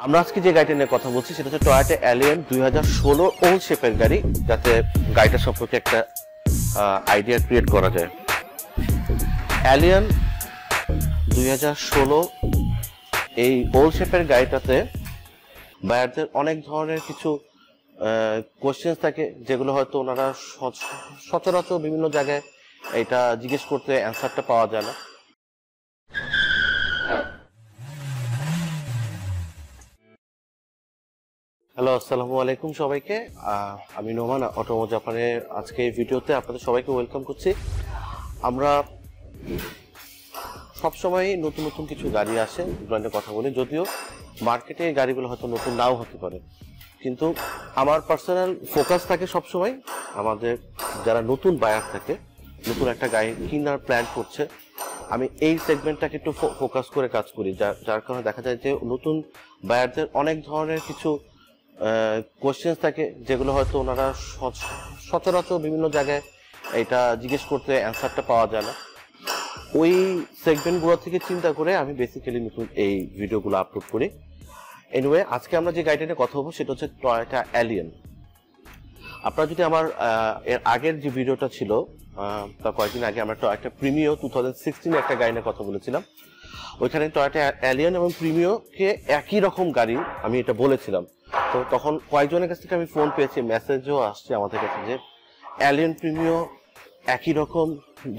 আমরা আজকে যে গাড়িটা নিয়ে কথা বলছি সেটা হচ্ছে টয়োটা অ্যালিয়ন 2016 ওল্ড শেপের গাড়ি, যাতে গাড়িটা সম্পর্কে একটা আইডিয়া ক্রিয়েট করা যায়। অ্যালিয়ন 2016 এই ওল্ড শেপের গাড়িটাতে বায়ারদের অনেক ধরনের কিছু কোয়েশ্চেন থাকে, যেগুলো হয়তো ওনারা সচরাচর বিভিন্ন জায়গায় এটা জিজ্ঞেস করতে অ্যান্সারটা পাওয়া যায় না। হ্যালো, আসসালামু আলাইকুম সবাইকে। আমি নোমান, অটোমো জাপানের আজকে এই ভিডিওতে আপনাদের সবাইকে ওয়েলকাম করছি। আমরা সবসময় নতুন নতুন কিছু গাড়ি আসে, এগুলো নিয়ে কথা বলি। যদিও মার্কেটে এই গাড়িগুলো হয়তো নতুন নাও হতে পারে, কিন্তু আমার পার্সোনাল ফোকাস থাকে সবসময় আমাদের যারা নতুন বায়ার থাকে, নতুন একটা গাড়ি কেনার প্ল্যান করছে, আমি এই সেগমেন্টটাকে একটু ফোকাস করে কাজ করি। যার কারণে দেখা যায় যে নতুন বায়ারদের অনেক ধরনের কিছু কোয়েশ্চেন থাকে, যেগুলো হয়তো ওনারা সচরাচর বিভিন্ন জায়গায় এটা জিজ্ঞেস করতে অ্যান্সারটা পাওয়া যায় না। ওই সেগমেন্টগুলো থেকে চিন্তা করে আমি বেসিক্যালি নতুন এই ভিডিওগুলো আপলোড করি। এনিওয়ে, আজকে আমরা যে গাড়িটা নিয়ে কথা বলবো সেটা হচ্ছে টয়োটা অ্যালিয়ন। আপনারা যদি আমার এর আগের যে ভিডিওটা ছিল, তা কয়েকদিন আগে আমরা টয়োটা প্রিমিও 2016 একটা গাড়ি নিয়ে কথা বলেছিলাম। ওইখানে টয়োটা অ্যালিয়ন এবং প্রিমিওকে একই রকম গাড়ি আমি এটা বলেছিলাম। তো তখন কয়েকজনের কাছ থেকে আমি ফোন পেয়েছি, মেসেজও আসছে আমাদের কাছে যে অ্যালিয়ন প্রিমিও একই রকম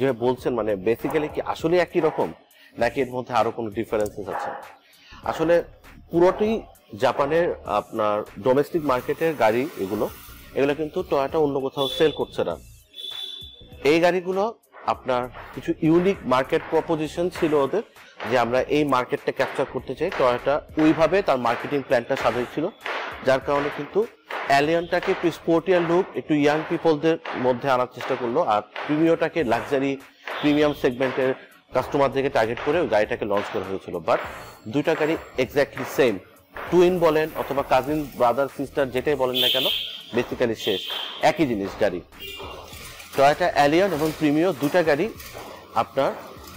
যে বলছেন, মানে বেসিক্যালি কি আসলে একই রকম নাকি এর মধ্যে আরো কোনো ডিফারেন্সেস আছে। আসলে পুরোটাই জাপানের আপনার ডোমেস্টিক মার্কেটের গাড়ি। এগুলো কিন্তু টয়োটা অন্য কোথাও সেল করছে না। এই গাড়িগুলো আপনার কিছু ইউনিক মার্কেট প্রপোজিশন ছিল ওদের, যে আমরা এই মার্কেটটা ক্যাপচার করতে চাই। টয়োটা ওইভাবে তার মার্কেটিং প্ল্যানটা সাজিয়েছিল, যার কারণে কিন্তু অ্যালিয়নটাকে একটু স্পোর্টিয়ার লুক, একটু ইয়াং পিপলদের মধ্যে আনার চেষ্টা করলো, আর প্রিমিওটাকে লাক্সারি প্রিমিয়াম সেগমেন্টের কাস্টমারদেরকে টার্গেট করে ওই গাড়িটাকে লঞ্চ করা হয়েছিল। বাট দুইটা গাড়ি এক্স্যাক্টলি সেম, টুইন বলেন অথবা কাজিন ব্রাদার সিস্টার যেটাই বলেন না কেন, বেসিক্যালি শেষ একই জিনিস গাড়ি। টয়োটা অ্যালিয়ন এবং প্রিমিও দুটা গাড়ি আপনার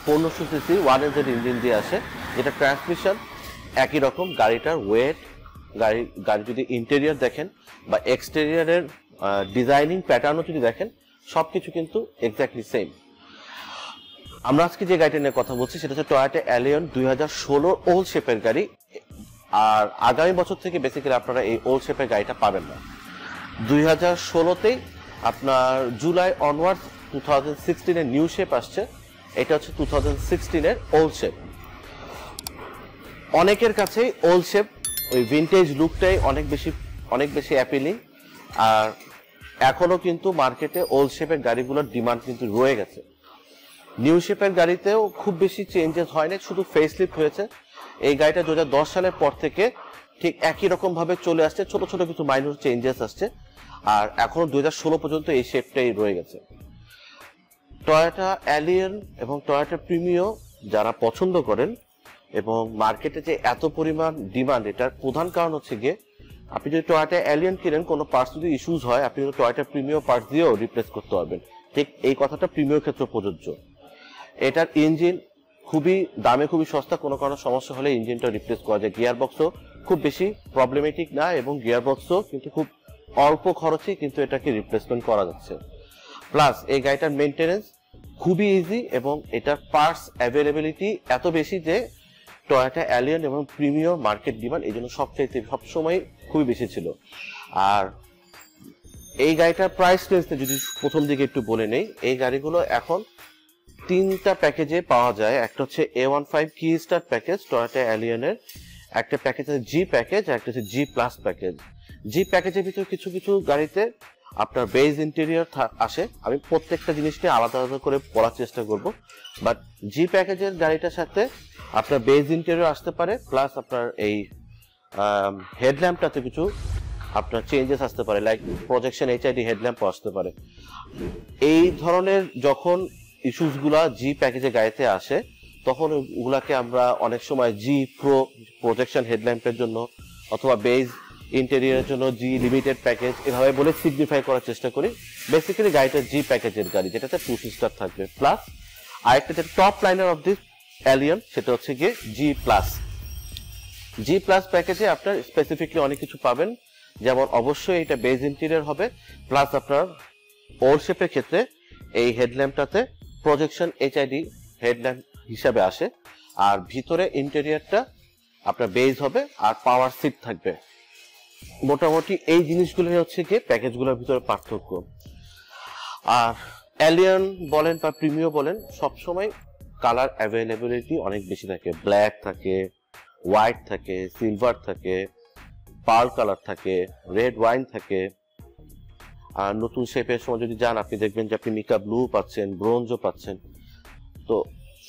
1500 সিসি 1 ইঞ্জিন দিয়ে আসে, যেটা ট্রান্সমিশন একই রকম। গাড়িটার ওয়েট, গাড়ি যদি ইন্টেরিয়র দেখেন বা এক্সটেরিয়রের ডিজাইনিং প্যাটার্নও যদি দেখেন, সবকিছু কিন্তু এক্স্যাক্টলি সেম। আমরা আজকে যে গাড়িটা নিয়ে কথা বলছি সেটা হচ্ছে টয়োটা অ্যালিয়ন 2016 ওল্ড শেপের গাড়ি। আর আগামী বছর থেকে বেসিক্যালি আপনারা এই ওল্ড শেপের গাড়িটা পাবেন না। 2016তেই আপনার জুলাই অনওয়ার্ডস 2016 নিউ শেপ আসছে। এটা হচ্ছে 2016 ওল্ড শেপ। অনেকের কাছেই ওল্ড শেপ ওই ভিনটেজ লুকটাই অনেক বেশি অ্যাপিলিং। আর এখনো কিন্তু মার্কেটে ওল্ড শেপের গাড়িগুলোর ডিমান্ড কিন্তু রয়ে গেছে। নিউ শেপের গাড়িতেও খুব বেশি চেঞ্জেস হয় না, শুধু ফেসলিফট হয়েছে। এই গাড়িটা 2010 সালের পর থেকে ঠিক একই রকম ভাবে চলে আসছে, ছোট ছোট কিছু মাইনর চেঞ্জেস আসছে, আর এখনো 2016 পর্যন্ত এই শেপটাই রয়ে গেছে। টয়োটা অ্যালিয়ন এবং টয়োটা প্রিমিও যারা পছন্দ করেন, এবং মার্কেটে যে এত পরিমাণ ডিমান্ড, এটার প্রধান কারণ হচ্ছে গিয়ে আপনি যদি টয়োটা অ্যালিয়ন কিনেন, কোনো পার্টস যদি ইস্যুজ হয়, আপনি কিন্তু টয়োটা প্রিমিও পার্টস দিয়েও রিপ্লেস করতে পারবেন। ঠিক এই কথাটা প্রিমিওর ক্ষেত্রে প্রযোজ্য। এটার ইঞ্জিন খুবই দামে খুবই সস্তা, কোনো সমস্যা হলে ইঞ্জিনটা রিপ্লেস করা যায়। গিয়ার বক্সও খুব বেশি প্রবলেমেটিক না, এবং গিয়ার বক্সও কিন্তু খুব অল্প খরচে কিন্তু এটাকে রিপ্লেসমেন্ট করা যাচ্ছে। প্লাস এই গাড়িটার মেনটেনেন্স খুবই ইজি, এবং এটার পার্টস অ্যাভেলেবিলিটি এত বেশি যে টয়োটা অ্যালিয়ন এবং প্রিমিও মার্কেট ডিমান্ড এই জন্য সবসময় খুবই বেশি ছিল। আর এই গাড়িটার প্রাইস রেঞ্জটা যদি প্রথম দিকে একটু বলে নেই, এই গাড়িগুলো এখন 3টা প্যাকেজে পাওয়া যায়। একটা হচ্ছে A15 কি স্টার প্যাকেজ টয়োটা অ্যালিয়নের, একটা প্যাকেজ আছে জি প্যাকেজ, একটা হচ্ছে জি প্লাস প্যাকেজ। জি প্যাকেজের ভিতরে কিছু কিছু গাড়িতে আপনার বেজ ইন্টেরিয়র আসে, আমি প্রত্যেকটা জিনিসকে আলাদা আলাদা করে বলার চেষ্টা করব। বাট জি প্যাকেজের গাড়িটার সাথে আপনার বেজ ইন্টেরিয়র আসতে পারে, প্লাস আপনার এই হেডল্যাম্পটাতে কিছু আপনার চেঞ্জেস আসতে পারে, লাইক প্রজেকশন HID হেডল্যাম্পও আসতে পারে। এই ধরনের যখন ইস্যুসগুলা জি প্যাকেজে গাড়িতে আসে, তখন ওগুলাকে আমরা অনেক সময় জি প্রো প্রজেকশন হেডল্যাম্পের জন্য অথবা বেজ ইন্টেরিয়রের জন্য জি লিমিটেড প্যাকেজ এভাবে বলে সিগনিফাই করার চেষ্টা করি। বেসিক্যালি গাড়িটা জি প্যাকেজের গাড়ি, যেটাতে 2 স্টার থাকবে। প্লাস আরেকটা যে top liner of this Allion, সেটা হচ্ছে গিয়ে জি প্লাস। জি প্লাস প্যাকেজে আপনার স্পেসিফিকলি অনেক কিছু পাবেন, যেমন অবশ্যই এটা বেজ ইন্টেরিয়র হবে, প্লাস আপনার ওল শেপের ক্ষেত্রে এই হেডল্যাম্পটাতে প্রজেকশন এইচআইডি হেডল্যাম্প হিসাবে আসে, আর ভিতরে ইন্টেরিয়রটা আপনার বেজ হবে আর পাওয়ার সিট থাকবে। মোটামুটি এই জিনিসগুলো হচ্ছে কি প্যাকেজগুলোর ভিতরে পার্থক্য। আর এলিয়ন বলেন বা প্রিমিও বলেন, সবসময় কালার অ্যাভেলেবিলিটি অনেক বেশি থাকে, ব্ল্যাক থাকে, হোয়াইট থাকে, সিলভার থাকে, পার্ল কালার থাকে, রেড ওয়াইন থাকে। আর নতুন শেপের সময় যদি যান আপনি দেখবেন যে আপনি মিকা ব্লু পাচ্ছেন, ব্রোঞ্জও পাচ্ছেন। তো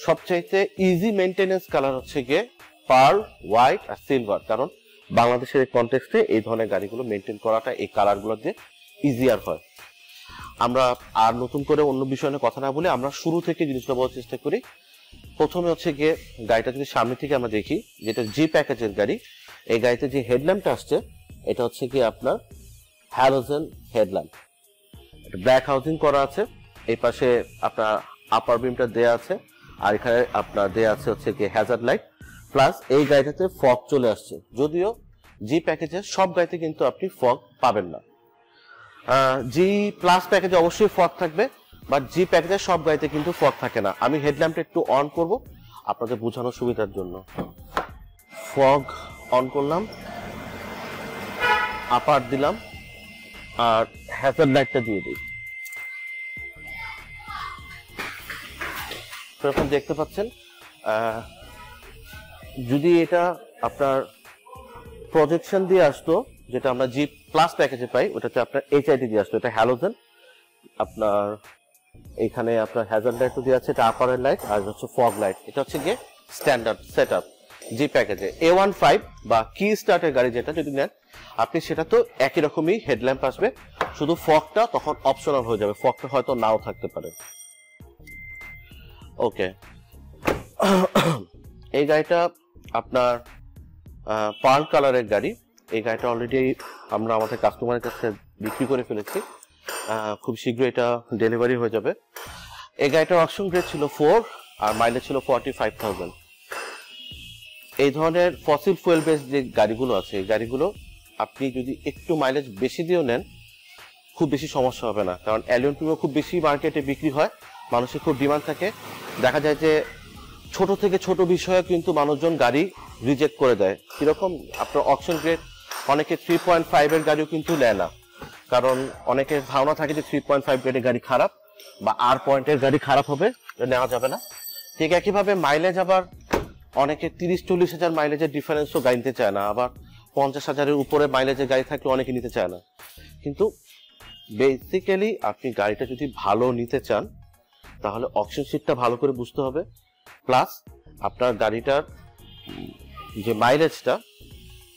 সবচাইতে ইজি মেনটেনেন্স কালার হচ্ছে গিয়ে পার্ল, হোয়াইট আর সিলভার, কারণ বাংলাদেশের কনটেক্সটে এই ধরনের গাড়িগুলো মেনটেন করাটা এই কালারগুলো দিয়ে ইজিয়ার হয়। আমরা আর নতুন করে অন্য বিষয় নিয়ে কথা না বলে আমরা শুরু থেকে জিনিসটা বলার চেষ্টা করি। প্রথমে হচ্ছে গিয়ে গাড়িটা যদি সামনে থেকে আমরা দেখি, যেটা জি প্যাকেজের গাড়ি, এই গাড়িতে যে হেডল্যাম্পটা আসছে এটা হচ্ছে কি আপনার হ্যালোজেন হেডল্যাম্প, ব্ল্যাক হাউজিং করা আছে। এই পাশে আপনার আপার বিমটা দেয়া আছে, আর এখানে আপনার দেয়া আছে হচ্ছে কি হ্যাজার্ড লাইট, প্লাস এই গাড়িটাতে ফগ চলে আসছে। যদিও জি প্যাকেজের সব গাড়িতে কিন্তু আপনি ফগ পাবেন না, জি প্লাস প্যাকেজে অবশ্যই ফগ থাকবে, বাট জি প্যাকেজের সব গাড়িতে কিন্তু ফগ থাকে না। আমি হেডল্যাম্পটা একটু অন করব আপনাদের বোঝানোর সুবিধার জন্য। ফগ অন করলাম, আপার দিলাম, আর হ্যাজার্ড লাইটটা দিয়ে দিই। এখন দেখতে পাচ্ছেন যদি এটা আপনার প্রজেকশন দিয়ে আসতো, যেটা আমরা জি প্লাস প্যাকেজে পাই, ওটাতে আপনার এইচআইডি দিয়ে আসতো। এটা হ্যালোজেন, আপনার এখানে আপনার হ্যাজার্ড লাইট দিয়ে আছে, এটা আপারের লাইট, আর হচ্ছে ফগ লাইট। এটা হচ্ছে গিয়ে স্ট্যান্ডার্ড সেট আপ জি প্যাকেজে। A15 বা কি স্টার্টের গাড়ি যেটা যদি নেন আপনি, সেটা তো একই রকমই হেডল্যাম্প আসবে, শুধু ফগটা তখন অপশনাল হয়ে যাবে, ফগটা হয়তো নাও থাকতে পারে। ওকে, এই গাড়িটা আপনার পার্ল কালারের গাড়ি। এই গাড়িটা অলরেডি আমরা আমাদের কাস্টমারের কাছে বিক্রি করে ফেলেছি, খুব শীঘ্রই এটা ডেলিভারি হয়ে যাবে। এই গাড়িটার অকশন গ্রেড ছিল 4 আর মাইলেজ ছিল 45,000। এই ধরনের ফসিল ফুয়েল বেস যে গাড়িগুলো আছে, এই গাড়িগুলো আপনি যদি একটু মাইলেজ বেশি দিয়েও নেন খুব বেশি সমস্যা হবে না, কারণ এলিয়ন প্রিমিও খুব বেশি মার্কেটে বিক্রি হয়, মানুষের খুব ডিমান্ড থাকে। দেখা যায় যে ছোট থেকে ছোট বিষয়ে কিন্তু মানুষজন গাড়ি রিজেক্ট করে দেয়। কিরকম, আপনার অকশন গ্রেড অনেকে 3.5 এর গাড়িও কিন্তু নেয় না, কারণ অনেকের ধারণা থাকে যে 3.5 গ্রেডের গাড়ি খারাপ বা আর পয়েন্টের গাড়ি খারাপ হবে, নেওয়া যাবে না। ঠিক একইভাবে মাইলেজ আবার অনেকে 30-40 হাজার মাইলেজের ডিফারেন্সও গাড়ি নিতে চায় না, আবার 50 হাজারের উপরে মাইলেজের গাড়ি থাকলে অনেকে নিতে চায় না। কিন্তু বেসিক্যালি আপনি গাড়িটা যদি ভালো নিতে চান তাহলে অকশন শিটটা ভালো করে বুঝতে হবে, প্লাস আপনার গাড়িটার যে মাইলেজটা,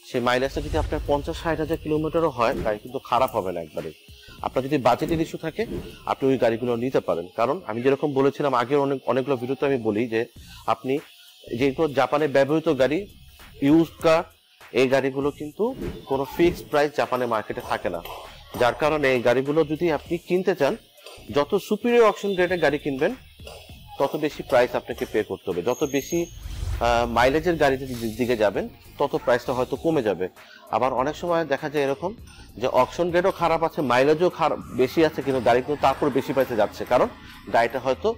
সেই মাইলেজটা যদি আপনার 50-60 হাজার কিলোমিটারও হয়, গাড়ি কিন্তু খারাপ হবে না একবারে। আপনার যদি বাজেটের ইস্যু থাকে আপনি ওই গাড়িগুলো নিতে পারেন, কারণ আমি যেরকম বলেছিলাম আগের অনেকগুলো ভিডিওতে আমি বলি যে আপনি যেগুলো জাপানে ব্যবহৃত গাড়ি, ইউজ কার, এই গাড়িগুলো কিন্তু কোনো ফিক্সড প্রাইস জাপানের মার্কেটে থাকে না। যার কারণে এই গাড়িগুলো যদি আপনি কিনতে চান, যত সুপিরিয়র অকশন গ্রেডের গাড়ি কিনবেন তত বেশি প্রাইস আপনাকে পে করতে হবে। যত বেশি মাইলেজের গাড়িতে দিকে যাবেন তত প্রাইসটা হয়তো কমে যাবে। আবার অনেক সময় দেখা যায় এরকম যে অকশন গ্রেডও খারাপ আছে, মাইলেজও খারাপ বেশি আছে, কিন্তু গাড়ি কিন্তু তারপর বেশি প্রাইসে যাচ্ছে, কারণ গাড়িটা হয়তো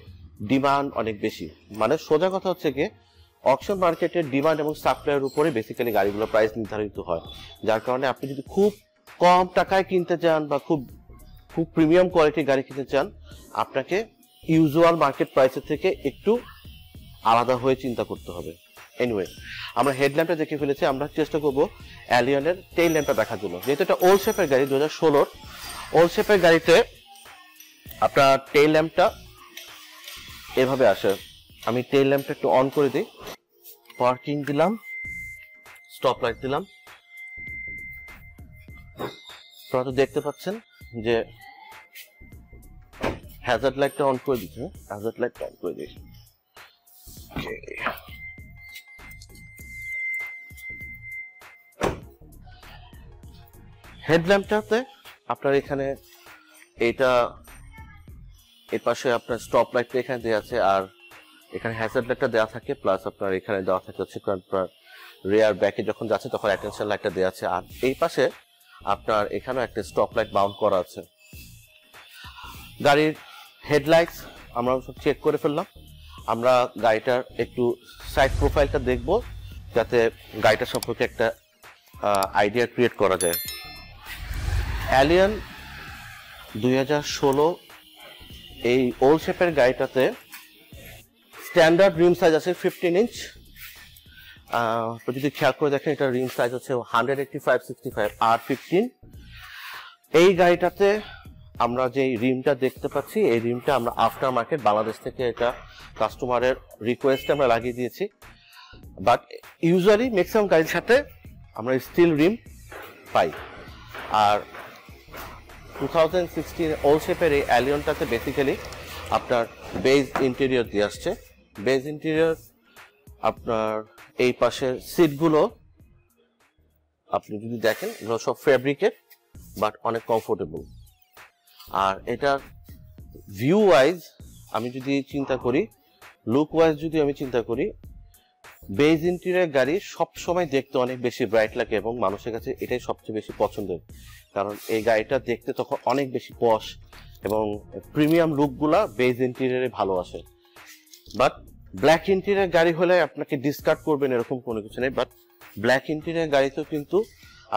ডিমান্ড অনেক বেশি। মানে সোজা কথা হচ্ছে কি, অকশন মার্কেটের ডিমান্ড এবং সাপ্লাইয়ের উপরে বেসিক্যালি গাড়িগুলোর প্রাইস নির্ধারিত হয়। যার কারণে আপনি যদি খুব কম টাকায় কিনতে চান বা খুব প্রিমিয়াম কোয়ালিটির গাড়ি কিনতে চান, আপনাকে ইউজুয়াল মার্কেট প্রাইসের থেকে একটু আলাদা হয়ে চিন্তা করতে হবে। এনিওয়ে, আমরা হেডল্যাম্পটা দেখে ফেলেছি, আমরা চেষ্টা করবো অ্যালিয়নের টেইল ল্যাম্পটা দেখার জন্য। যেহেতু এটা ওল্ড শেপের গাড়ি, 2016 ওল্ড শেপের গাড়িতে আপনার টেইল ল্যাম্পটা এভাবে আসে। আমি টেইল ল্যাম্পটা একটু অন করে দিই, পার্কিং দিলাম, স্টপ লাইট দিলাম, আপনারা তো দেখতে পাচ্ছেন যে হ্যাজার্ড লাইটটা অন করে দিচ্ছে। হ্যাজার্ড লাইটটা অন করে দিই। হেডল্যাম্পটাতে আপনার এখানে এটা এর পাশে আপনার স্টপ লাইটটা এখানে দেওয়া আছে, আর এখানে হ্যাজার্ড লাইটটা দেওয়া থাকে, প্লাস আপনার এখানে দেওয়া থাকে হচ্ছে আপনার রেয়ার ব্যাকে যখন যাচ্ছে তখন অ্যাটেনশন লাইটটা দেওয়া আছে। আর এই পাশে আপনার এখানেও একটা স্টপ লাইট মাউন্ট করা আছে। গাড়ির হেডলাইটস আমরা সব চেক করে ফেললাম। আমরা গাড়িটার একটু সাইড প্রোফাইলটা দেখব, যাতে গাড়িটার সম্পর্কে একটা আইডিয়া ক্রিয়েট করা যায়। অ্যালিয়ন 2016 এই ওল্ড শেপের গাড়িটাতে স্ট্যান্ডার্ড রিম সাইজ আছে 15 ইঞ্চ। তো যদি খেয়াল করে দেখেন, এটা রিম সাইজ হচ্ছে 185/65 R15। এই গাড়িটাতে আমরা যে রিমটা দেখতে পাচ্ছি, এই রিমটা আমরা আফটার মার্কেট বাংলাদেশ থেকে এটা কাস্টমারের রিকোয়েস্টে আমরা লাগিয়ে দিয়েছি। বাট ইউজুয়ালি ম্যাক্সিমাম গাড়ির সাথে আমরা স্টিল রিম পাই। আর 2016 ওল্ড শেপের এই অ্যালিয়নটাতে বেসিক্যালি আপনার বেজ ইন্টেরিয়র দিয়ে আসছে। বেজ ইন্টেরিয়র আপনার এই পাশের সিটগুলো আপনি যদি দেখেন, এগুলো সব ফ্যাব্রিকের বাট অনেক কমফোর্টেবল। আর এটার ভিউ ওয়াইজ আমি যদি চিন্তা করি, লুক ওয়াইজ যদি আমি চিন্তা করি, বেজ ইন্টেরিয়র গাড়ি সব সময় দেখতে অনেক বেশি ব্রাইট লাগে এবং মানুষের কাছে এটাই সবচেয়ে বেশি পছন্দের, কারণ এই গাড়িটা দেখতে তখন অনেক বেশি পশ এবং প্রিমিয়াম লুকগুলা বেজ ইন্টেরিয়রে ভালো আসে। বাট ব্ল্যাক ইন্টেরিয়র গাড়ি হলে আপনাকে ডিসকার্ড করবেন এরকম কোনো কিছু নেই। বাট ব্ল্যাক ইন্টেরিয়র গাড়িতেও কিন্তু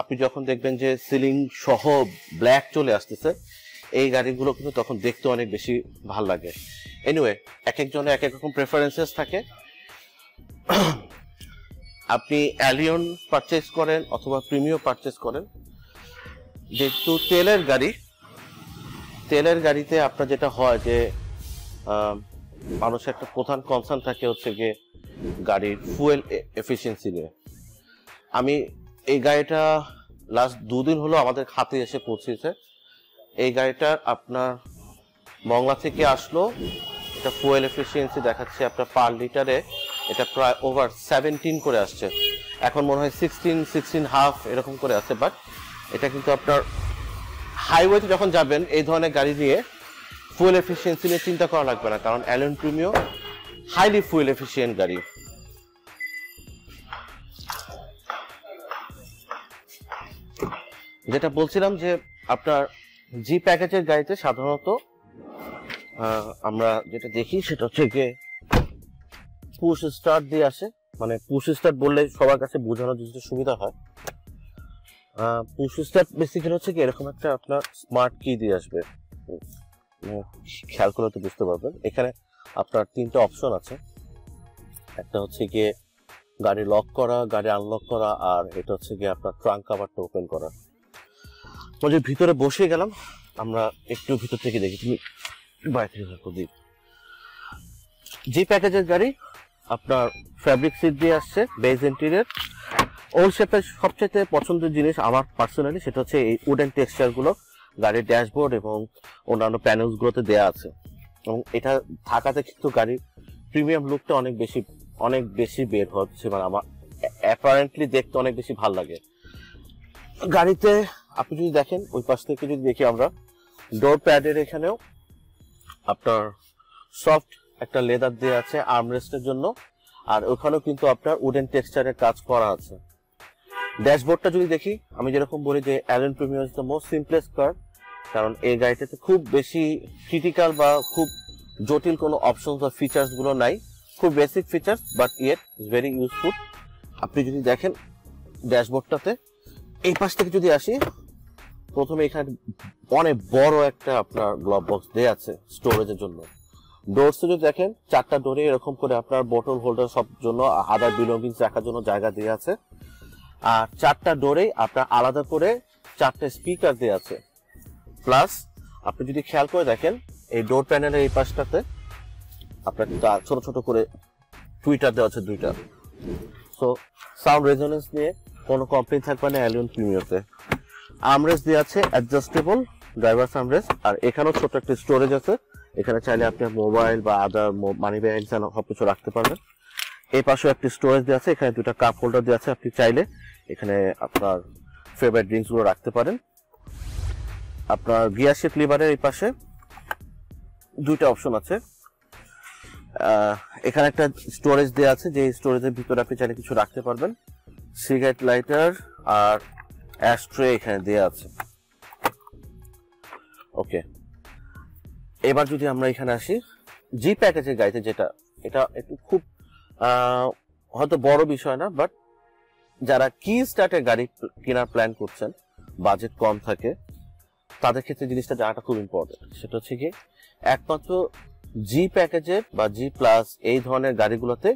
আপনি যখন দেখবেন যে সিলিং সহ ব্ল্যাক চলে আসতেছে, এই গাড়িগুলো কিন্তু তখন দেখতে অনেক বেশি ভালো লাগে। এনিওয়ে, এক একজনের এক এক রকম প্রেফারেন্সেস থাকে। আপনি অ্যালিয়ন পারচেস করেন অথবা প্রিমিও পারচেস করেন, যেহেতু তেলের গাড়িতে আপনার যেটা হয় যে মানুষের একটা প্রধান কনসার্ন থাকে হচ্ছে গিয়ে গাড়ির ফুয়েল এফিসিয়েন্সি নিয়ে। আমি এই গাড়িটা লাস্ট 2 দিন হলো আমাদের হাতে এসে পৌঁছেছে। এই গাড়িটার আপনার মংলা থেকে আসলো, এটা ফুয়েল এফিসিয়েন্সি দেখাচ্ছে আপনার পার লিটারে এটা প্রায় ওভার 17 করে আসছে। এখন মনে হয় 16.5 এরকম করে আছে। বাট এটা কিন্তু আপনার হাইওয়েতে যখন যাবেন এই ধরনের গাড়ি নিয়ে ফুয়েল এফিসিয়েন্সি নিয়ে চিন্তা করা লাগবে না, কারণ Allion Premio highly fuel efficient গাড়ি। যেটা বলছিলাম যে আপনার জি প্যাকেজের গাড়িতে সাধারণত আমরা যেটা দেখি সেটা হচ্ছে গিয়ে পুশ স্টার্ট দিয়ে আসে। মানে পুশ স্টার্ট বললে সবার কাছে বোঝানোর জন্য সুবিধা হয়। পুশ স্টার্ট বেসিক্যালি হচ্ছে কি এরকম একটা আপনার স্মার্ট কি দিয়ে আসবে, খেয়াল করলে তো বুঝতে পারবেন। এখানে আপনার 3টা অপশন আছে, একটা হচ্ছে গিয়ে গাড়ি লক করা, গাড়ি আনলক করা, আর এটা হচ্ছে গিয়ে আপনার ট্রাঙ্ক কাভারটা ওপেন করা। যে ভিতরে বসে গেলাম, আমরা একটু ভিতর থেকে দেখি, তুমি বাইরে দিই। জি প্যাকেজের গাড়ি আপনার ফ্যাব্রিক সিট দিয়ে আসছে, বেজ ইন্টেরিয়র। ওল্ড শেপের সবচেয়ে পছন্দের জিনিস আমার পার্সোনালি সেটা হচ্ছে এই উডেন টেক্সচার গুলো গাড়ির ড্যাশবোর্ড এবং অন্যান্য প্যানেলস গুলোতে দেওয়া আছে, এবং এটা থাকাতে কিন্তু গাড়ির প্রিমিয়াম লুকটা অনেক বেশি বের হচ্ছে। মানে আমার অ্যাপারেন্টলি দেখতে অনেক বেশি ভালো লাগে গাড়িতে। আপনি যদি দেখেন ওই পাশ থেকে যদি দেখি আমরা, ডোর প্যাডের এখানেও আপনার সফট একটা লেদার দেওয়া আছে আর্মরেস্টের জন্য, আর ওখানেও কিন্তু আপনার উডেন টেক্সচারের কাজ করা আছে। ড্যাশবোর্ডটা যদি দেখি, আমি যেরকম বলি যে Allion Premio is the most simplest car, কারণ এই গাড়িটাতে খুব বেশি ক্রিটিক্যাল বা খুব জটিল কোনো অপশন বা ফিচার্স গুলো নাই, খুব basic features but yet very useful. আপনি যদি দেখেন ড্যাশবোর্ডটাতে এই পাশ থেকে যদি আসি, প্রথমে এখানে অনেক বড় একটা আপনার গ্লোভ বক্স দেয়া আছে স্টোরেজের জন্য। ডোরসে যদি দেখেন 4টা ডোরে এরকম করে আপনার বোতল হোল্ডার সব জন্য আদার বিলঙ্গিংস রাখার জন্য জায়গা দেওয়া আছে। আর 4টা ডোরে আপনার আলাদা করে 4টে স্পিকার দেওয়া আছে। প্লাস আপনি যদি খেয়াল করে দেখেন এই ডোর প্যানেলের এই পাশটাতে আপনার ছোট ছোট করে টুইটার দেওয়া আছে 2টা। সো সাউন্ড রেজোনেন্স নিয়ে কোনো কমপ্লেইন থাকবে না অ্যালিয়ন প্রিমিয়ারতে। আর্মরেস্ট দেওয়া আছে অ্যাডজাস্টেবল ড্রাইভার আর্মরেস্ট, আর এখানেও ছোট একটা স্টোরেজ আছে, এখানে চাইলে আপনি মোবাইল বা আদার মানি ব্যাগ সবকিছু রাখতে পারবেন। এই পাশেও একটি স্টোরেজ দেওয়া আছে, এখানে 2টা কাপ হোল্ডার দেওয়া আছে, আপনি চাইলে এখানে আপনার ফেভারিট ড্রিঙ্কস গুলো রাখতে পারেন। আপনার গিয়ার শিফট লিভারের এই পাশে 2টা অপশন আছে, এখানে একটা স্টোরেজ দেওয়া আছে, যে স্টোরেজের ভিতরে আপনি চাইলে কিছু রাখতে পারবেন। সিগারেট লাইটার আর অ্যাশট্রে এখানে দেওয়া আছে। ওকে, এবার যদি আমরা এখানে আসি জি প্যাকেজের গাড়িতে, যেটা এটা একটু খুব হয়তো বড় বিষয় না, বাট যারা কি স্টার্টের গাড়ি কেনার প্ল্যান করছেন, বাজেট কম থাকে, তাদের ক্ষেত্রে জিনিসটা জানাটা খুব ইম্পর্টেন্ট। সেটা হচ্ছে কি, একমাত্র জি প্যাকেজের বা জি প্লাস এই ধরনের গাড়িগুলোতে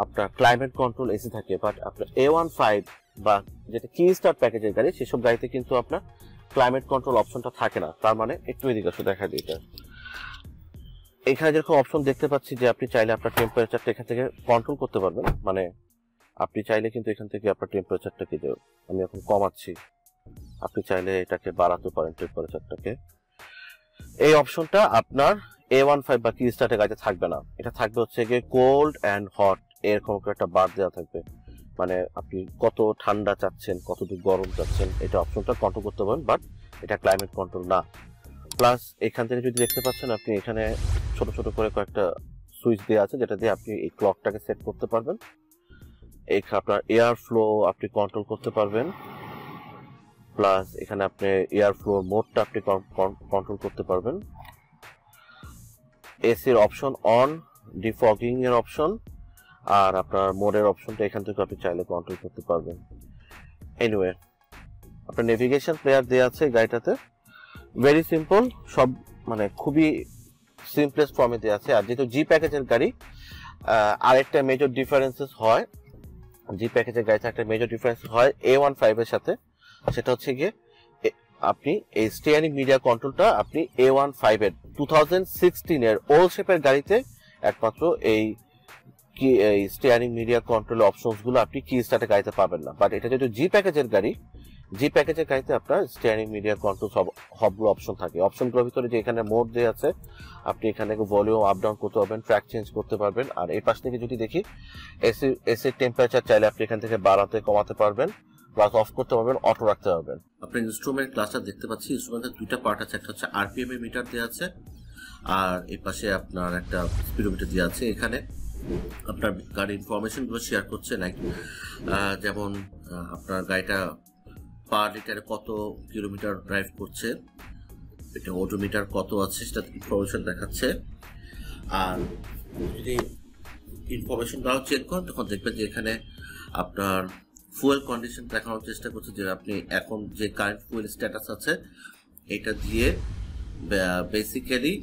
আপনার ক্লাইমেট কন্ট্রোল এসি থাকে, বাট আপনার A15 বা যেটা কি স্টার্ট প্যাকেজের গাড়ি, সেসব গাড়িতে কিন্তু আপনার ক্লাইমেট কন্ট্রোল অপশনটা থাকে না। তার মানে একটু এদিকে আসলে দেখা দিই, এখানে যেরকম অপশন দেখতে পাচ্ছি যে আপনি চাইলে আপনার টেম্পারেচারটা এখান থেকে কন্ট্রোল করতে পারবেন। মানে আপনি চাইলে কিন্তু এখান থেকে আপনার টেম্পারেচারটাকে, যে আমি এখন কমাচ্ছি, আপনি চাইলে এটাকে বাড়াতে পারেন টেম্পারেচারটাকে। এই অপশনটা আপনার A15 বা কি স্টার্টের গাড়িতে থাকবে না। এটা থাকবে হচ্ছে গিয়ে কোল্ড অ্যান্ড হট, এরকম একটা বার দেওয়া থাকবে। মানে আপনি কত ঠান্ডা চাচ্ছেন, কতটুকু গরম চাচ্ছেন, এটা অপশনটা কন্ট্রোল করতে পারেন, বাট এটা ক্লাইমেট কন্ট্রোল না। প্লাস এখান থেকে যদি দেখতে পাচ্ছেন, আপনি এখানে ছোট ছোট করে কয়েকটা সুইচ দেওয়া আছে, যেটা দিয়ে আপনি এই ক্লকটাকে সেট করতে পারবেন। এই আপনার এয়ার ফ্লো আপনি কন্ট্রোল করতে পারবেন, প্লাস এখানে আপনি এয়ার ফ্লো মোডটা আপনি কন্ট্রোল করতে পারবেন। এসির অপশন অন, ডিফগিং এর অপশন, আর আপনার মোডের অপশনটা এখান থেকে আপনি চাইলে কন্ট্রোল করতে পারবেন। এনিওয়ে, আপনার নেভিগেশন প্লেয়ার দেওয়া আছে গাড়িটাতে, ভেরি সিম্পল, সব মানে খুবই সিম্পলেস্ট ফর্মে দেওয়া আছে। আর যেহেতু জি প্যাকেজের গাড়ি, আরেকটা মেজর ডিফারেন্সেস হয়, জি প্যাকেজের গাড়িতে একটা মেজর ডিফারেন্স হয় A15 এর সাথে। সেটা হচ্ছে গিয়ে আপনি এই স্টিয়ারিং মিডিয়া কন্ট্রোলটা আপনি A15 এর 2016 এর ওল্ড শেপের গাড়িতে একমাত্র এই স্টিয়ারিং মিডিয়া কন্ট্রোল অপশনস গুলো আপনি কি স্টার্টের গাড়িতে পাবেন না। বাট এটা যেহেতু জি প্যাকেজের গাড়ি, জি প্যাকেজের গাড়িতে আপনার স্টিয়ারিং মিডিয়া কন্ট্রোল সবগুলো অপশন থাকে। অপশনগুলোর ভিতরে যে এখানে মোড দেওয়া আছে, আপনি এখানে ভলিউম আপ ডাউন করতে পারবেন, ট্র্যাক চেঞ্জ করতে পারবেন। আর এই পাশ থেকে যদি দেখি, এসির টেম্পারেচার চাইলে আপনি এখান থেকে বাড়াতে কমাতে পারবেন, প্লাস অফ করতে পারবেন, অটো রাখতে পারবেন। আপনি ইনস্ট্রুমেন্ট ক্লাসটা দেখতে পাচ্ছি, ইনস্ট্রুমেন্টের দুইটা পার্ট আছে, একটা হচ্ছে আরপিএম এর মিটার দেওয়া আছে, আর এই পাশে আপনার একটা স্পিডোমিটার দেওয়া আছে। এখানে আপনার গাড়ির ইনফরমেশন গুলো শেয়ার করছে, লাইক যেমন আপনার গাড়িটা পার লিটারে কত কিলোমিটার ড্রাইভ করছে, এটা ওডোমিটার কত আছে সেটা ইনফরমেশন দেখাচ্ছে। আর যদি ইনফরমেশনটাও চেক করেন, তখন দেখবেন যে এখানে আপনার ফুয়েল কন্ডিশন দেখানোর চেষ্টা করছে, যে আপনি এখন যে কারেন্ট ফুয়েল স্ট্যাটাস আছে, এটা দিয়ে বেসিক্যালি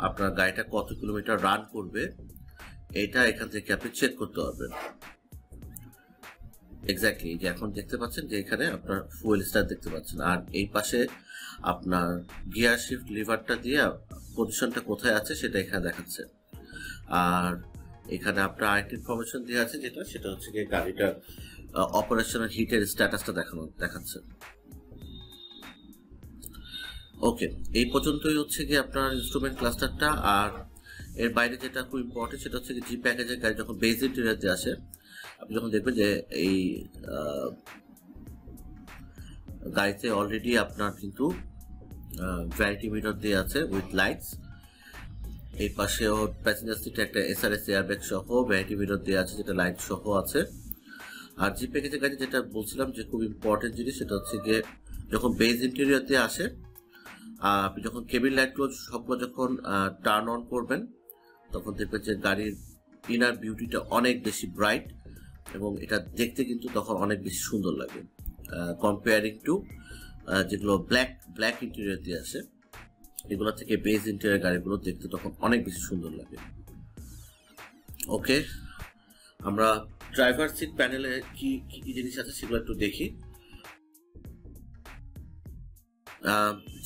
আপনার গাড়িটা কত কিলোমিটার রান করবে, এটা এখান থেকে আপনি চেক করতে পারবেন। এক্স্যাক্টলি, যে এখন দেখতে পাচ্ছেন যে এখানে আপনার ফুয়েল স্টার দেখতে পাচ্ছেন, আর এই পাশে আপনার গিয়ার শিফট লিভারটা দিয়ে পজিশনটা কোথায় আছে সেটা এখানে দেখাচ্ছে। আর এখানে আপনার আরেকটি ইনফরমেশন দেওয়া আছে, সেটা হচ্ছে গিয়ে গাড়িটার অপারেশনাল হিটের স্ট্যাটাসটা দেখাচ্ছে। ওকে, এই পর্যন্তই হচ্ছে গিয়ে আপনার ইনস্ট্রুমেন্ট ক্লাস্টারটা। আর এর বাইরে যেটা খুব ইম্পর্টেন্ট, সেটা হচ্ছে জি প্যাকেজের গাড়ি যখন বেস ইন্টেরিয়র আসে, আপনি যখন দেখবেন যে এই গাড়িতে অলরেডি আপনার কিন্তু ভ্যানিটি মিটার দিয়ে আছে উইথ লাইটস। এই পাশেও প্যাসেঞ্জার সিটে একটা SRS এয়ারব্যাগ সহ ভ্যানিটি মিটার দেওয়া আছে, যেটা লাইট সহ আছে। আর জি প্যাকেজের গাড়ি যেটা বলছিলাম যে খুব ইম্পর্টেন্ট জিনিস, সেটা হচ্ছে গিয়ে যখন বেস ইন্টেরিয়র দিয়ে আসে, আপনি যখন কেবিন লাইটগুলো সবগুলো যখন টার্ন অন করবেন, তখন দেখবেন যে গাড়ির ইনার বিউটিটা অনেক বেশি ব্রাইট, এবং এটা দেখতে কিন্তু তখন অনেক বেশি সুন্দর লাগে কম্পেয়ারিং টু যেগুলো ব্ল্যাক ইন্টেরিয়র দিয়ে আসে, এগুলো থেকে বেস ইন্টেরিয়র গাড়িগুলো দেখতে তখন অনেক বেশি সুন্দর লাগে। ওকে, আমরা ড্রাইভার সিট প্যানেলে কি কি জিনিস আছে সেগুলো একটু দেখি।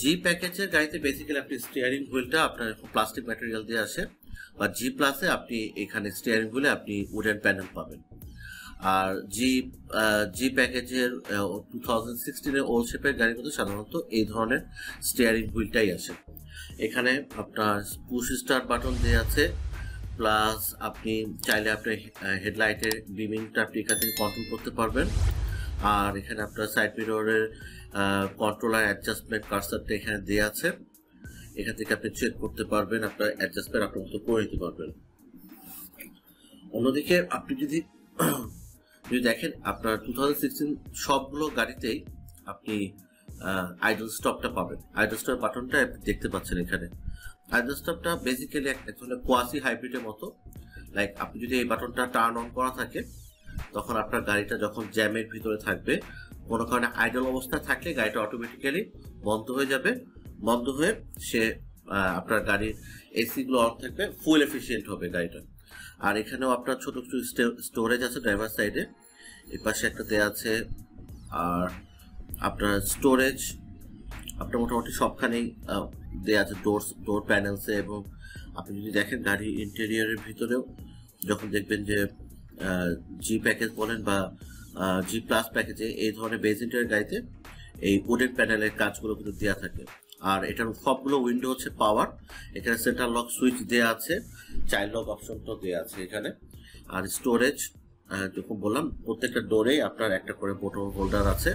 জি প্যাকেজের গাড়িতে বেসিক্যালি আপনি স্টিয়ারিং হুইলটা আপনার প্লাস্টিক ম্যাটেরিয়াল দিয়ে আসে, বা জি প্লাসে আপনি এখানে স্টিয়ারিং হুইলে আপনি উডেন প্যানেল পাবেন। আর জি প্যাকেজের 2016 ওল্ড শেপের গাড়িগুলো সাধারণত এই ধরনের স্টিয়ারিং হুইলটাই আসে। এখানে আপনার পুশ স্টার্ট বাটন দেওয়া আছে, প্লাস আপনি চাইলে আপনার হেডলাইটের বিমিংটা আপনি এখান থেকে কন্ট্রোল করতে পারবেন। আর এখানে আপনার সাইড মিররের কন্ট্রোলার অ্যাডজাস্টমেন্ট কার্সারটা এখানে দেওয়া আছে, এখান থেকে আপনি চেক করতে পারবেন, আপনার অ্যাডজাস্টমেন্ট আপনার মতো করে নিতে পারবেন। অন্যদিকে আপনি যদি যদি দেখেন আপনার 2016 সবগুলো গাড়িতেই আপনি আইডল স্টপটা পাবেন। আইডল স্টপ বাটনটা দেখতে পাচ্ছেন এখানে। আইডল স্টপটা বেসিক্যালি এক ধরনের কোয়াসি হাইব্রিডের মতো। লাইক আপনি যদি এই বাটনটা টার্ন অন করা থাকে, তখন আপনার গাড়িটা যখন জ্যামের ভিতরে থাকবে, কোনো কারণে আইডল অবস্থায় থাকলে গাড়িটা অটোমেটিক্যালি বন্ধ হয়ে যাবে। বন্ধ হয়ে সে আপনার গাড়ির এসি গুলো অন থাকবে, ফুল এফিসিয়েন্ট হবে গাড়িটা। আর এখানেও আপনার ছোট ছোট স্টোরেজ আছে ড্রাইভার সাইডে, এই পাশে একটা দেয়া আছে। আর আপনার স্টোরেজ আপনার মোটামুটি সবখানেই দেয়া আছে, ডোর প্যানেলসে। এবং আপনি যদি দেখেন গাড়ির ইন্টেরিয়রের ভিতরেও যখন দেখবেন যে জি প্যাকেজ বলেন বা জি প্লাস প্যাকেজে এই ধরনের বেজ ইন্টেরিয়র গাড়িতে এই উডেন প্যানেলের কাজগুলো কিন্তু দেওয়া থাকে। আর এটার সবগুলো উইন্ডো হচ্ছে পাওয়ার। এখানে সেন্টার লক সুইচ দেওয়া আছে, চাইল্ড লক অপশনটাও দেওয়া আছে এখানে। আর স্টোরেজ যখন বললাম প্রত্যেকটা ডোরে আপনার একটা করে বোতল হোল্ডার আছে।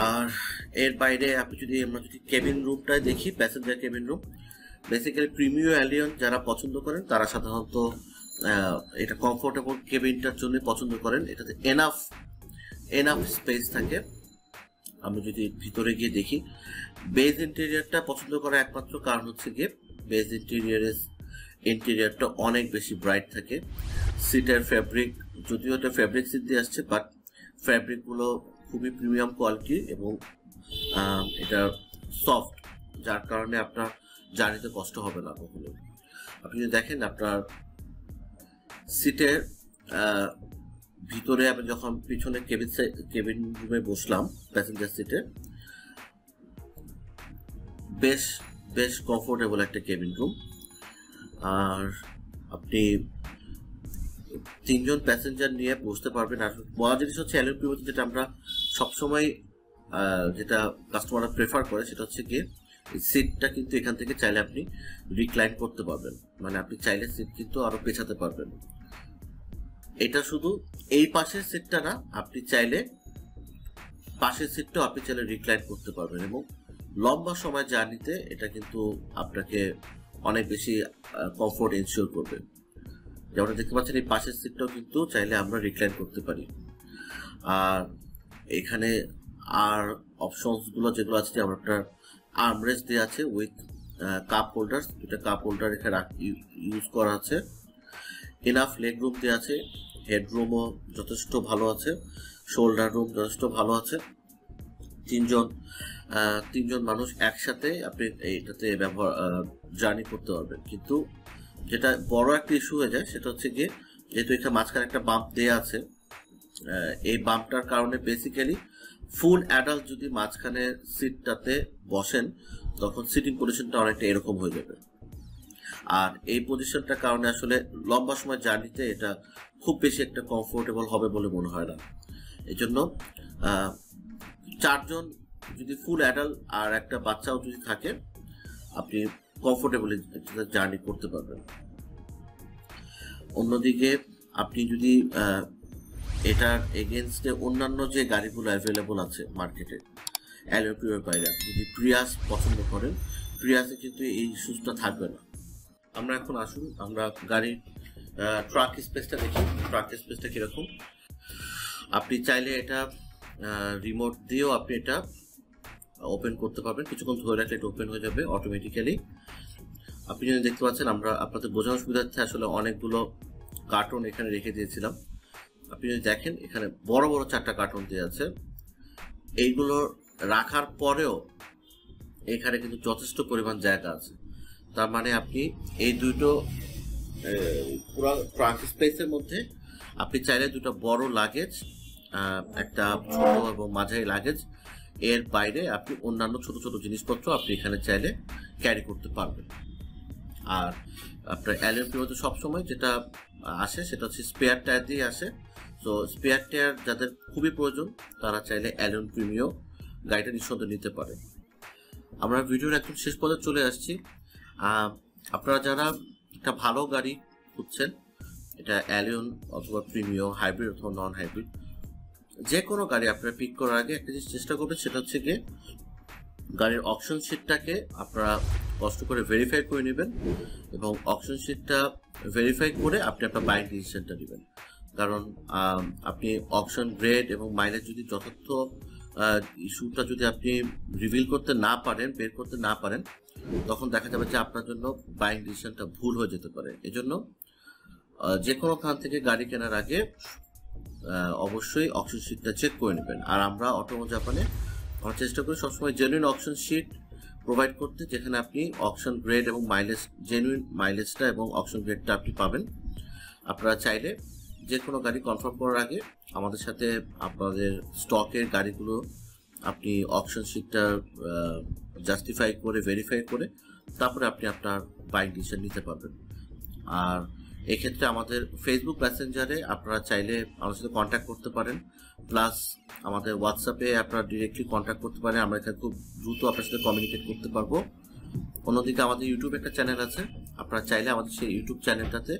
আর এর বাইরে আপনি আমরা যদি কেবিন রুমটায় দেখি, passenger cabin room, basically premium এলিয়ন যারা পছন্দ করেন তারা সাধারণত এটা কমফোর্টেবল কেবিনটার জন্য পছন্দ করেন। এটাতে এনাফ স্পেস থাকে। আমি যদি ভিতরে গিয়ে দেখি, বেজ ইন্টেরিয়রটা পছন্দ করার একমাত্র কারণ হচ্ছে গিয়ে বেজ ইন্টেরিয়রটা অনেক বেশি ব্রাইট থাকে। সিটের ফ্যাব্রিক, যদিও এটা ফ্যাব্রিক সিট দিয়ে আসছে, বাট ফ্যাব্রিকগুলো খুবই প্রিমিয়াম কোয়ালিটি এবং এটা সফট, যার কারণে আপনার জার্নিতে কষ্ট হবে না কখনো। আপনি যদি দেখেন আপনার সিটের ভিতরে, আমি যখন পিছনে কেবিন রুমে বসলাম প্যাসেঞ্জার সিটে, বেশ কমফোর্টেবল একটা কেবিন রুম। আর আপনি 3 জন প্যাসেঞ্জার নিয়ে বসতে পারবেন। আর বড় জিনিস হচ্ছে এলএনপিওতে যেটা আমরা সবসময় যেটা কাস্টমাররা প্রেফার করে, সেটা হচ্ছে কি সিটটা কিন্তু এখান থেকে চাইলে আপনি রিক্লাইন করতে পারবেন, মানে আপনি চাইলে সিট কিন্তু আরো পেছাতে পারবেন। এটা শুধু এই পাশের সিটটা না, আপনি চাইলে পাশের সিটটাও আপনি চাইলে রিক্লাইন করতে পারবেন। এবং লম্বা সময় জার্নিতে এটা কিন্তু আপনাকে অনেক বেশি কমফোর্ট এনশিওর করবে। যেমন দেখতে পাচ্ছেন এই পাশের সিটটাও কিন্তু চাইলে আমরা রিক্লাইন করতে পারি। আর এখানে আর অপশনস গুলো যেগুলো আছে, যেমন আপনার আর্মরেস্ট দেওয়া আছে উইথ কাপ হোল্ডার, এটা কাপ হোল্ডার এখানে ইউজ করা আছে। এনাফ লেগ রুম দেওয়া আছে, হেডরুমও যথেষ্ট ভালো আছে, শোল্ডার রুম যথেষ্ট ভালো আছে। তিনজন মানুষ একসাথে আপনি এইটাতে জার্নি করতে পারবেন। কিন্তু যেটা বড় একটা ইস্যু হয়ে যায় সেটা হচ্ছে গিয়ে, যেহেতু এখানে মাঝখানে একটা বাম্প দেওয়া আছে, এই বাম্পটার কারণে বেসিক্যালি ফুল অ্যাডাল্ট যদি মাঝখানে সিটটাতে বসেন, তখন সিটিং পজিশনটা অনেকটা এরকম হয়ে যাবে। আর এই পজিশনটার কারণে আসলে লম্বা সময় জার্নিতে এটা খুব বেশি একটা কমফোর্টেবল হবে বলে মনে হয় না। এই জন্য 4 জন যদি ফুল অ্যাডাল্ট আর একটা বাচ্চাও যদি থাকে, আপনি কমফোর্টেবলি জার্নি করতে পারবেন। অন্যদিকে আপনি যদি এটার এগেনস্টে অন্যান্য যে গাড়িগুলো অ্যাভেলেবল আছে মার্কেটে এলএনপিওর বাইরে, আপনি যদি প্রিয়াস পছন্দ করেন, প্রিয়াসে কিন্তু এই ইস্যুসটা থাকবে না। আমরা এখন আসুন আমরা গাড়ির ট্রাক স্পেসটা দেখি। ট্রাক স্পেসটা কিরকম। আপনি চাইলে এটা রিমোট দিয়েও আপনি এটা ওপেন করতে পারবেন, কিছুক্ষণ ধরে রাখলে এটা ওপেন হয়ে যাবে অটোমেটিক্যালি। আপনি যদি দেখতে পাচ্ছেন, আমরা আপনাদের বোঝানোর সুবিধার্থে আসলে অনেকগুলো কার্টুন এখানে রেখে দিয়েছিলাম। আপনি যদি দেখেন এখানে বড় বড় 4টা কার্টুন দিয়ে আছে। এইগুলো রাখার পরেও এখানে কিন্তু যথেষ্ট পরিমাণ জায়গা আছে। তার মানে আপনি এই দুটো পুরো ট্রাঙ্ক স্পেসের মধ্যে আপনি চাইলে 2টা বড় লাগেজ, একটা ছোট এবং মাঝারি লাগেজ, এর বাইরে আপনি অন্যান্য ছোট ছোট জিনিসপত্র আপনি এখানে চাইলে ক্যারি করতে পারবেন। আর আপনার এলএনপিওতে সবসময় যেটা আসে সেটা হচ্ছে স্পেয়ার টায়ার দিয়ে আসে। তো স্পেয়ার টায়ার যাদের খুবই প্রয়োজন তারা চাইলে অ্যালিয়ন প্রিমিও গাড়িটা নিঃসন্দেহে নিতে পারে। আমরা ভিডিওর একদম শেষ পর্যায়ে চলে আসছি। আপনারা যারা একটা ভালো গাড়ি খুঁজছেন, এটা অ্যালিয়ন অথবা প্রিমিও, হাইব্রিড অথবা নন হাইব্রিড, যে কোনো গাড়ি আপনারা পিক করার আগে একটা জিনিস চেষ্টা করবেন, সেটা হচ্ছে গিয়ে গাড়ির অপশন শিটটাকে আপনারা কষ্ট করে ভেরিফাই করে নেবেন এবং অপশন শিটটা ভেরিফাই করে আপনি আপনার বাইক ডিসিশনটা নেবেন। কারণ আপনি অকশন গ্রেড এবং মাইলেজ যদি যথার্থ ইস্যুটা যদি আপনি রিভিল করতে না পারেন, বের করতে না পারেন, তখন দেখা যাবে যে আপনার জন্য বাইং ডিসিশনটা ভুল হয়ে যেতে পারে। এজন্য যে কোনো খান থেকে গাড়ি কেনার আগে অবশ্যই অকশন শিটটা চেক করে নেবেন। আর আমরা অটোমো জাপানে আমরা চেষ্টা করি সবসময় জেনুইন অকশন শিট প্রোভাইড করতে, যেখানে আপনি অকশন গ্রেড এবং মাইলেজ, জেনুইন মাইলেজটা এবং অকশন গ্রেডটা আপনি পাবেন। আপনারা চাইলে যে কোনো গাড়ি কনফার্ম করার আগে আমাদের সাথে আপনাদের স্টকের গাড়িগুলো আপনি অকশন শিটটা জাস্টিফাই করে, ভেরিফাই করে তারপরে আপনি আপনার বাইং ডিসিশন নিতে পারবেন। আর এক্ষেত্রে আমাদের ফেসবুক মেসেঞ্জারে আপনারা চাইলে আমাদের সাথে কন্ট্যাক্ট করতে পারেন, প্লাস আমাদের হোয়াটসঅ্যাপে আপনারা ডিরেক্টলি কন্ট্যাক্ট করতে পারেন। আমরা এখানে খুব দ্রুত আপনার সাথে কমিউনিকেট করতে পারবো। অন্যদিকে আমাদের ইউটিউব একটা চ্যানেল আছে, আপনারা চাইলে আমাদের সেই ইউটিউব চ্যানেলটাতে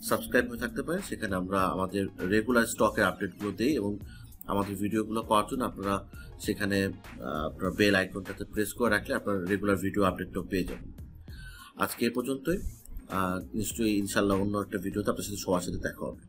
সাবস্ক্রাইব হয়ে থাকতে পারেন। সেখানে আমরা আমাদের রেগুলার স্টকের আপডেটগুলো দিই এবং আমাদের ভিডিওগুলো পাওয়ার জন্য আপনারা সেখানে আপনার বেল আইকনটাতে প্রেস করে রাখলে আপনার রেগুলার ভিডিও আপডেটটাও পেয়ে যাবেন। আজকে এ পর্যন্তই। নিশ্চয়ই ইনশাল্লাহ অন্য একটা ভিডিওতে আপনার সাথে সবার সাথে দেখা হবে।